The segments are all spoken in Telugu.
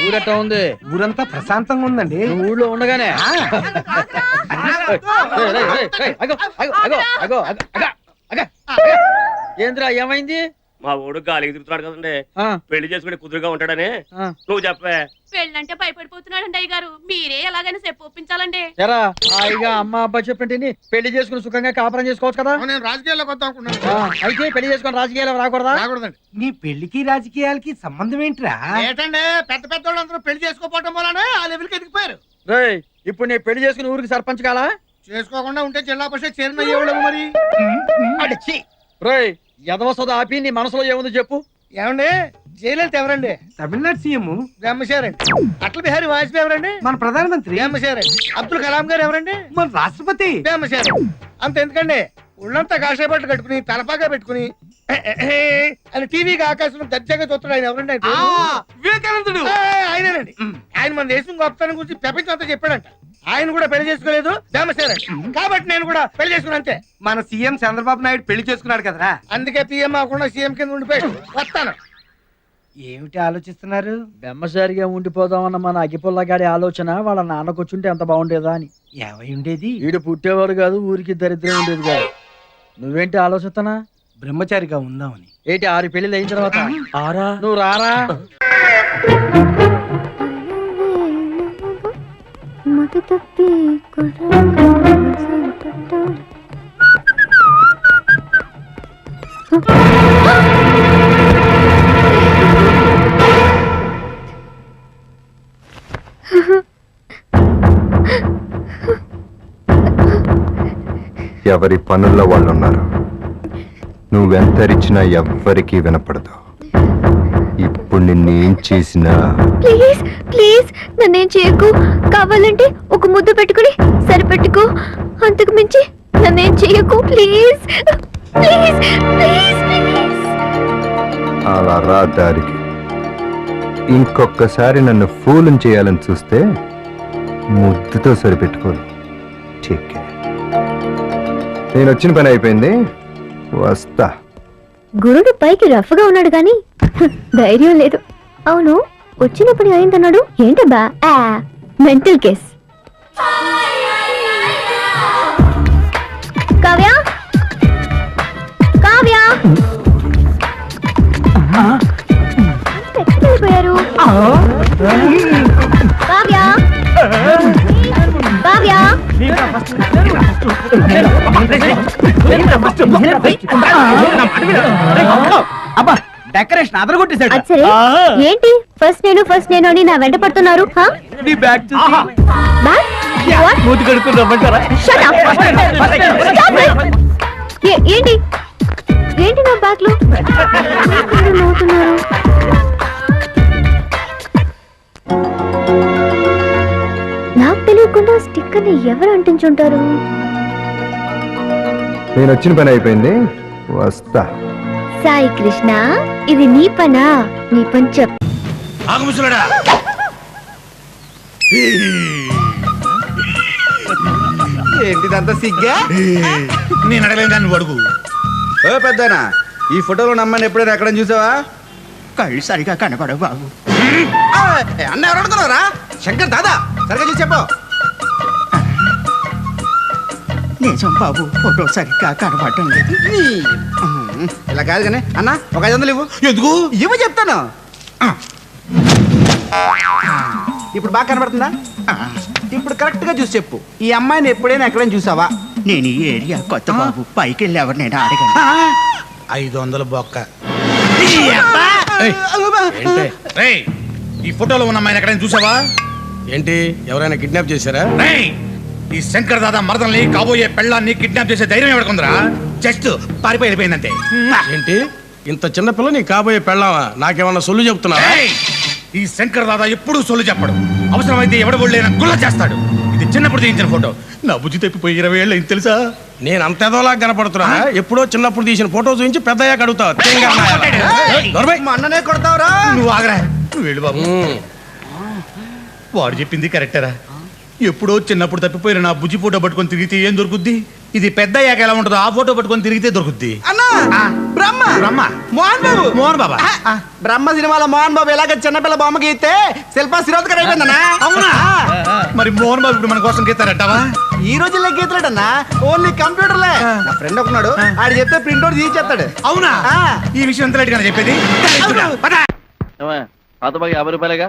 ఊరట్ట ఉంది. ఊరంతా ప్రశాంతంగా ఉందండి. ఊళ్ళో ఉండగానే ఏంద్రా ఏమైంది? మా ఊడు గాలికి తిరుగుతున్నాడు కదండి, పెళ్లి చేసుకుని కుదురుగా ఉంటాడని నువ్వు చెప్పే. పెళ్ళంటే భయపడిపోతున్నాడండి అయ్య గారు, మీరే ఎలాగైనా చెప్పు ఒప్పించాలండి. ఎరా హాయిగా అమ్మ అబ్బా చెప్పండి, పెళ్లి చేసుకుని సుఖంగా కాపురం చేసుకోవచ్చు కదా. నేను రాజకీయాల్లోకి వద్దాం అనుకున్నాను. అయితే పెళ్లి చేసుకుని రాజకీయాలు రాకూడదా? రాకూడదండి. నీ పెళ్లికి రాజకీయాలకి సంబంధం ఏంట్రా? ఏంటండి పెద్ద పెద్ద వాళ్ళందరూ పెళ్లి చేసుకోపోవటం వల్లనే ఆ లెవెల్కి ఎదిగిపోయారు. రేయ్ ఇప్పుడు నేను పెళ్లి చేసుకుని ఊరికి సర్పంచ్ కాలా? చేసుకోకుండా ఉంటే జిల్లా పరిషత్ చైర్మన్ అయ్యేవాళ్ళము మరి. రేయ్ ఎదవ సోద ఆపి నీ మనసులో ఏముంది చెప్పు. ఏమండి జయలలిత ఎవరండి? తమిళనాడు సీఎం బ్రహ్మశారండి. అటల్ బిహారీ వాజ్పేయి ఎవరండి? మన ప్రధానమంత్రి. బ్రహ్మశారండి. అబ్దుల్ కలాం గారు ఎవరండి? మన రాష్ట్రపతి. బ్రహ్మశారండి. అంత ఎందుకండి, ఉళ్ళంతా కాషాయ బట్టలు కట్టుకుని తలపాగా పెట్టుకుని అని టీవీకి ఆకాశం దర్జాగా చూస్తాడు ఆయన ఎవరండి? వివేకానందుడు. ఆయనేనండి. ఆయన మన దేశం గొప్పతనం గురించి ప్రపంచం అంతా చెప్పాడంట. ఆయన కూడా పెళ్లి చేసుకోలేదు, బ్రహ్మశారండి. కాబట్టి నేను కూడా పెళ్లి చేసుకున్నా అంతే. మన సీఎం చంద్రబాబు నాయుడు పెళ్లి చేసుకున్నాడు కదరా, అందుకే పిఎం అవ్వకుండా సీఎం కింద ఉండిపోయాడు. వస్తాను. ఏమిటి ఆలోచిస్తున్నారు? బెమ్మసారిగా ఉండిపోదామన్న మన అగిపుల్లగాడి ఆలోచన వాళ్ళ నాన్నకొచ్చుంటే ఎంత బాగుండేదా అని. ఏమై ఉండేది? వీడు పుట్టేవాడు కాదు, ఊరికి దరిద్రం ఉండేది కాదు. నువ్వేంటి ఆలోచిస్తున్నా? బ్రహ్మచారిగా ఉందామని. ఏంటి 6 పెళ్లిళ్ళు అయిన తర్వాత ఆరా? నువ్వు రారా? ఎవరి పనుల్లో వాళ్ళు ఉన్నారు. నువ్వెంతరిచినా ఎవ్వరికీ వినపడదు. ఇప్పుడు నిన్నేం చేసినా ప్లీజ్ ప్లీజ్ నన్నేం చేయకు. కావాలంటే ఒక ముద్దు పెట్టుకుని సరిపెట్టుకో, అంతకు మించి నన్నేం చేయకు ప్లీజ్ ప్లీజ్ ప్లీజ్ ప్లీజ్. అలా రా దారికి. ఇంకొకసారి నన్ను ఫూలం చేయాలని చూస్తే ముద్దుతో సరిపెట్టుకోను. ఠీకే, నేను వచ్చిన పని అయిపోయింది, వస్తా. గురుడు పైకి రఫ్గా ఉన్నాడు గాని ధైర్యం లేదు. అవును, వచ్చినప్పుడు అయిందన్నాడు ఏంటబ్బా? Mental case. కావ్య కావ్య ఎక్కడికి వెళ్ళిపోయారు? కావ్య కావ్య అబ్బా డెకరేషన్ అదరగొట్టేశాడు. ఏంటి ఫస్ట్ నేను అని నా వెంట పడుతున్నారు? నీ బ్యాగ్ చూసి మూతి కడుక్కుని రమ్మంటారా? ఏంటి ఏంటి నా బ్యాగ్ లో నవ్వుతున్నారు? నాకు తెలియకుండా స్టిక్కర్ ని ఎవరు అంటించుంటారు? నేను వచ్చిన పని అయిపోయింది, వస్తా. సాయి కృష్ణ, ఇది నీ పనా? నీ పని చెప్పు. ఏంటిదంతా సిగ్గా? నేను అడగలేను దాన్ని అడుగు. పెద్దనా, ఈ ఫోటోలో నమ్మని ఎప్పుడైనా ఎక్కడ చూసావా? కళ్ళు సరిగా కనపడవు బాబు. అన్న ఎవరు అడుగుతున్నారా? శంకర్ దాదా, సరిగా చూసి చెప్పు. నిజం బాబు, ఫోటో సరిగ్గా కనపడటం లేదు. ఇలా కాదు కానీ అన్న ఒక 500 ఇవ్వు. ఎందుకు? ఇవ్వు చెప్తాను. ఇప్పుడు బాగా కనబడుతుందా? ఇప్పుడు కరెక్ట్ గా చూసి చెప్పు, ఈ అమ్మాయిని ఎప్పుడైనా ఎక్కడైనా చూసావా? నేను ఈ ఏరియా కొత్త బాబు, పైకి వెళ్ళి ఎవరినైనా అడగండి. 500 బొక్క. ఈ ఫోటోలో ఉన్న అమ్మాయిని ఎక్కడైనా చూసావా? ఏంటి, ఎవరైనా కిడ్నాప్ చేశారా? ఈ శంకర్ దాదా మరదల్ని కాబోయే పెళ్ళాన్ని కిడ్నాప్ చేసే ధైర్యం ఎవరికుందరా? జస్ట్ పారిపోయి వెళ్ళిపోయిందంతే. ఏంటి, ఇంత చిన్న పిల్ల నీ కాబోయే పెళ్ళావా? నాకేమన్నా సొల్లు చెప్తున్నావా? ఈ శంకర్ దాదా ఎప్పుడూ సొల్లు చెప్పడు. అవసరమైతే ఎవడబోళ్ళైనా గుల్ల చేస్తాడు. ఇది చిన్నప్పుడు తీయించిన ఫోటో. నా బుద్ధి తప్పిపోయి 20 ఏళ్ళు అయింది తెలుసా? నేను అంత ఎదోలా కనపడుతున్నా? ఎప్పుడో చిన్నప్పుడు తీసిన ఫోటో చూపించి పెద్దయ్యాక అడుగుతావు. మా అన్ననే కొడతావురా? నువ్వు ఆగరా, నువ్వు వెళ్ళు బాబు. వాడు చెప్పింది కరెక్టరా. ఎప్పుడో చిన్నప్పుడు తప్పిపోయిన నా బుజ్జి ఫోటో పట్టుకొని తిరిగితే ఏం దొరుకుద్ది? ఇది పెద్ద అయ్యాక ఎలా ఉంటుందో ఆ ఫోటో పట్టుకొని తిరిగితే దొరుకుద్ది. అన్నా బ్రహ్మ బ్రహ్మ మోహన్ బాబు మోహన్ బాబా బ్రహ్మ సినిమాలో మోహన్ బాబు ఎలాగ చిన్నపిల్ల బొమ్మ గీస్తే శిల్పా శిరోద్కర్ అయిపోయిందన్నా. అవునా మరి మోహన్ బాబు ఇప్పుడు మన కోసం గీతారంటావా? ఈ రోజుల్లో గీతలేడన్నా ఓన్లీ కంప్యూటర్లే. నా ఫ్రెండ్ ఒకన్నాడు, ఆడు చెప్తే ప్రింట్అవుట్ తీసేస్తాడు. అవునా ఆ. ఈ విషయం ఎంత లేట్గా చెప్పేది? పాత బాగా 50 రూపాయలుగా.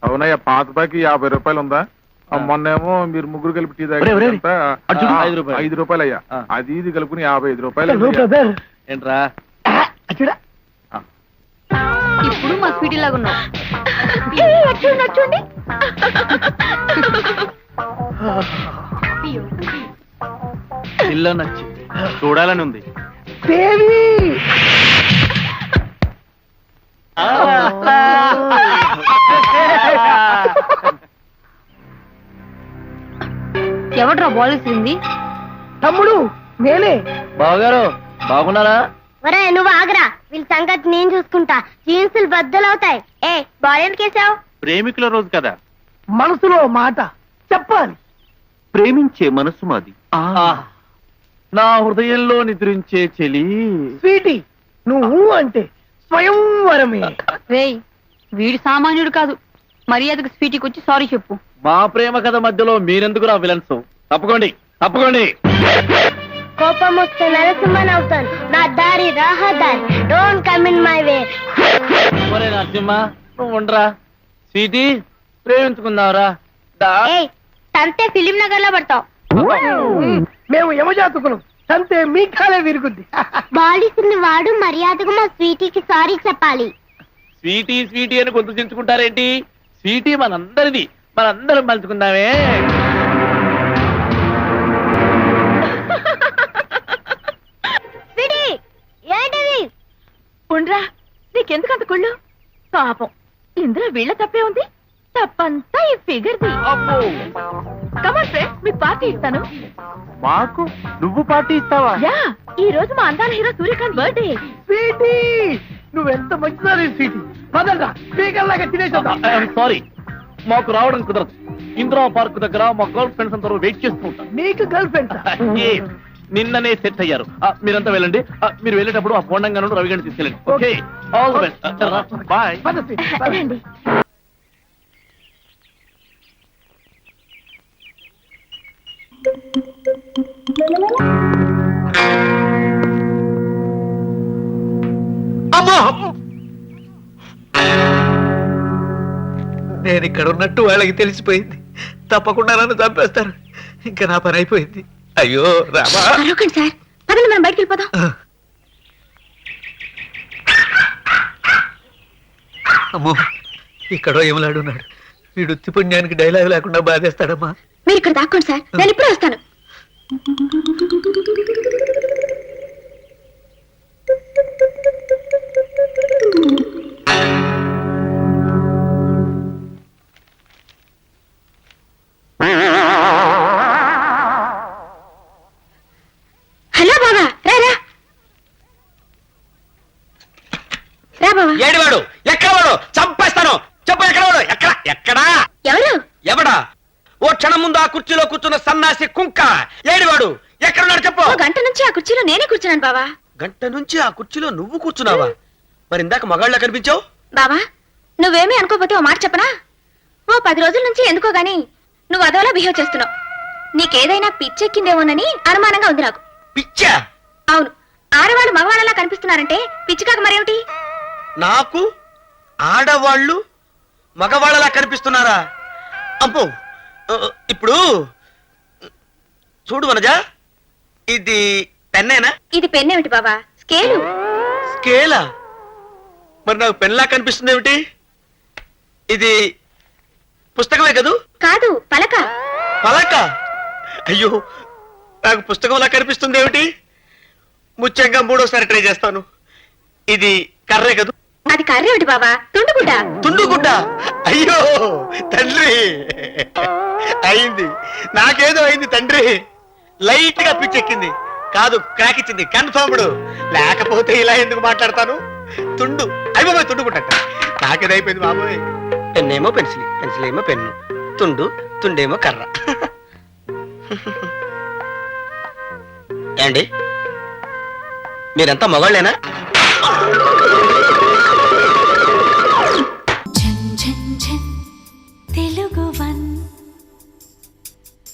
అవునయ్యా, పాత బాకి 50 రూపాయలు ఉందా? మొన్నేమో మీరు ముగ్గురు కలిపి టీ తాగారు. ఒరేయ్, ఎంత? అటు చూడు. 5 రూపాయలు. 5 రూపాయలు అయ్యా. అది ఇది కలుపుకుని 55 రూపాయలు. ఏంట్రా ఇప్పుడు మా స్వీటీ లాగా ఉన్నావు. చూడండి ఇల్లు నచ్చి చూడాలని ఉంది. ఎవడ్రా బాల్ ఇస్తుంది? తమ్ముడు నేనే. బావగారు బాగున్నారా? ఒరే నువ్వు ఆగరా, వీళ్ళ సంగతి నేను చూసుకుంటా. జీన్సులు బద్దలవుతాయి. ఏ బాల్ ఎందుకేసావు? ప్రేమికుల రోజు కదా, మనసులో మాట చెప్పాలి. ప్రేమించే మనసు మాది. నా హృదయంలో నిద్రించే చెలి స్వీటీ నువ్వు అంటే స్వయంవరమే. రేయ్ వీడు సామాన్యుడు కాదు. మర్యాదకు స్వీటీకి వచ్చి సారీ చెప్పు. మా ప్రేమ కథ మధ్యలో మీరెందుకు రా విలన్స్? తప్పుకోండి తప్పుకోండి. కోపం వస్తే నరసింహన్ అవుతాను. నా దారి రహదారి. Don't come in my way. ఒరే నరసింహ నువ్వు ఉండరా. స్వీటీ ప్రేమించుకుందావరా. ఏయ్ తంతే ఫిలిం నగర్ లో పడతావు. మేము యమజాతకులం, తంతే మీ కాలే విరుగుద్ది. బాలిసిన వాడు మర్యాదకు మా స్వీటీకి సారీ చెప్పాలి. స్వీటీ స్వీటీ అని గొంతు చించుకుంటారేంటి? స్వీటీ మనందరిది, మనందరం పంచుకుందామే. స్వీటీ ఏంటిది? ఉండ్రా, నీకెందుకంత కుళ్ళు? పాపం ఇందులో వీళ్ళ తప్పే ఉంది. తప్పంతా ఈ ఫిగర్ది. కమన్ ఫ్రెండ్స్, మీకు పార్టీ ఇస్తాను. మాకు నువ్వు పార్టీ ఇస్తావా? యా, ఈ రోజు మా అందాల హీరో సూర్యకాంత్ బర్త్డే. స్వీటీ నువ్వెంత మంచిదారి స్వీటీ. పదరా స్పీకర్లాగా తినేసొద్దాం. సారీ మాకు రావడం కుదరదు. ఇందిరా పార్క్ దగ్గర మా గర్ల్ ఫ్రెండ్స్ అందరూ వెయిట్ చేస్తూ ఉంటారు. నీకు గర్ల్ ఫ్రెండ్? నిన్ననే సెట్ అయ్యారు. మీరంతా వెళ్ళండి. మీరు వెళ్ళేటప్పుడు ఆ బోండంగా నుండి రవిగండి తీసుకెళ్ళండి. Okay all the best. Bye. రండి. నేను ఇక్కడ ఉన్నట్టు వాళ్ళకి తెలిసిపోయింది. తప్పకుండా నన్ను చంపేస్తారు. ఇంకా నా పని అయిపోయింది. అయ్యో రామా. అరవకండి సార్, పదండి మనం బయటికి వెళ్ళిపోదాం. అమ్మో, ఇక్కడో ఏమలాడున్నాడు. వీడు ఉత్తి పుణ్యానికి డైలాగ్ లేకుండా బాధేస్తాడమ్మా. మీరు ఇక్కడ దాక్కోండి సార్, నేను ఇప్పుడే వస్తాను. హలో బాబా, రా రా రా బాబా. ఏడివాడు ఎక్కడవాడు? చంపేస్తాను. చెప్పు ఎక్కడవాడు? ఎక్కడ ఎక్కడా ఎవరు? ఎవడా? ఓ క్షణం ముందు ఆ కుర్చీలో కూర్చున్న సన్నాసి కుంక ఏడివాడు? ఎక్కడున్నాడు చెప్పు. ఓ గంట నుంచి ఆ కుర్చీలో నేనే కూర్చున్నాను బాబా. గంట నుంచి ఆ కుర్చీలో నువ్వు కూర్చున్నావా? మరి ఇందాక మగాళ్ళ కనిపించావు. బాబా నువ్వేమీ అనుకోకపోతే ఓ మాట చెప్పనా? ఓ 10 రోజుల నుంచి ఎందుకో గాని నువ్వు అదోలా బిహేవ్ చేస్తున్నావు. నీకేదైనా పిచ్చెక్కిందేమోనని అనుమానంగా ఉంది నాకు. పిచ్చా? అవును, ఆడవాళ్ళు మగవాళ్ళలా కనిపిస్తున్నారంటే పిచ్చి కాక మరేమిటి? నాకు ఆడవాళ్ళు మగవాళ్ళలా కనిపిస్తున్నారా? అమ్మో, ఇప్పుడు చూడు వనజా, ఇది పెన్నేనా? ఇది పెన్నేమిటి బాబా, స్కేలు. స్కేలా? మరి నాకు పెన్లా కనిపిస్తుంది ఏమిటి? ఇది పుస్తకమే కదూ? కాదు, పలక. పలక? అయ్యో, నాకు పుస్తకంలా కనిపిస్తుంది ఏమిటి? ముఖ్యంగా 3వసారి ట్రై చేస్తాను. ఇది కర్రే కదూ? అది కర్రేమిటి బాబా, తుండుగుడ్డ. తుండుగుడ్డ? అయ్యో తండ్రి, అయింది. నాకేదో అయింది తండ్రి. లైట్ గా పిచ్చెక్కింది. కాదు, క్రాక్ ఇచ్చింది. కన్ఫర్మ్డ్. లేకపోతే ఇలా ఎందుకు మాట్లాడతాను? తుండు అయిపోయి తుండుగుడ్డ. నాకేదో అయిపోయింది బాబోయ్. పెన్నేమో పెన్సిల్, పెన్సిల్ ఏమో పెన్ను, తుండేమో కర్ర. ఏండి మీరంతా మగాళ్ళేనా? ఝన్ ఝన్ ఝన్